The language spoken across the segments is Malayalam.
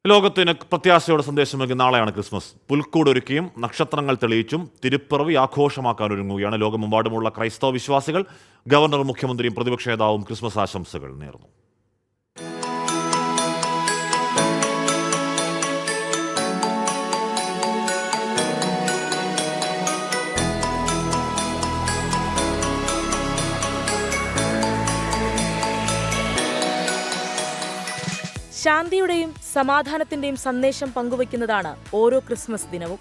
ലോകത്തിന് പ്രത്യാശയുടെ സന്ദേശമെങ്കിൽ നാളെയാണ് ക്രിസ്മസ്. പുൽക്കൂടൊരുക്കിയും നക്ഷത്രങ്ങൾ തെളിയിച്ചും തിരുപ്പിറവി ആഘോഷമാക്കാനൊരുങ്ങുകയാണ് ലോകമെമ്പാടുമുള്ള ക്രൈസ്തവ വിശ്വാസികൾ. ഗവർണറും മുഖ്യമന്ത്രിയും പ്രതിപക്ഷ നേതാവും ക്രിസ്മസ് ആശംസകൾ നേർന്നു. ശാന്തിയുടെയും സമാധാനത്തിന്റെയും സന്ദേശം പങ്കുവയ്ക്കുന്നതാണ് ഓരോ ക്രിസ്മസ് ദിനവും.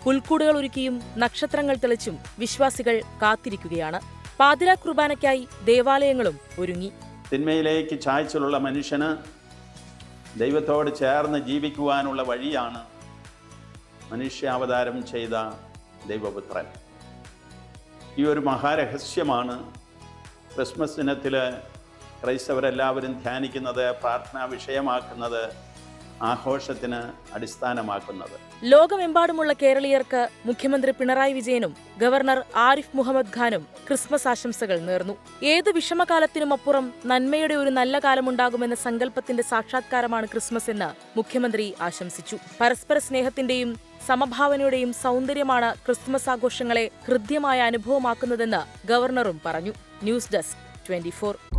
പുൽക്കൂടുകൾ ഒരുക്കിയും നക്ഷത്രങ്ങൾ തെളിച്ചും വിശ്വാസികൾ കാത്തിരിക്കുകയാണ്. പാതിരാ കുർബാനയ്ക്കായി ദേവാലയങ്ങളും ഒരുങ്ങി. തിന്മയിലേക്ക് ചായ്ച്ചിലുള്ള മനുഷ്യന് ദൈവത്തോട് ചേർന്ന് ജീവിക്കുവാനുള്ള വഴിയാണ് മനുഷ്യാവതാരം ചെയ്ത ദൈവപുത്രൻ. ഈ ഒരു മഹാരഹസ്യമാണ് ക്രിസ്മസ് ദിനത്തിൽ ക്രൈസ്തവരെല്ലാവരും ധ്യാനിക്കുന്നത്, പ്രാർത്ഥനാ വിഷയമാക്കുന്നത്, ആഘോഷത്തിന് അടിസ്ഥാനമാക്കുന്നത്. ലോകമെമ്പാടുമുള്ള കേരളീയർക്ക് മുഖ്യമന്ത്രി പിണറായി വിജയനും ഗവർണർ ആരിഫ് മുഹമ്മദ് ഖാനും ക്രിസ്മസ് ആശംസകൾ നേർന്നു. ഏത് വിഷമകാലത്തിനുമപ്പുറം നന്മയുടെ ഒരു നല്ല കാലമുണ്ടാകുമെന്ന സങ്കല്പത്തിന്റെ സാക്ഷാത്കാരമാണ് ക്രിസ്മസ് എന്ന് മുഖ്യമന്ത്രി ആശംസിച്ചു. പരസ്പര സ്നേഹത്തിന്റെയും സമഭാവനയുടെയും സൗന്ദര്യമാണ് ക്രിസ്മസ് ആഘോഷങ്ങളെ ഹൃദ്യമായ അനുഭവമാക്കുന്നതെന്ന് ഗവർണറും പറഞ്ഞു. News desk 24.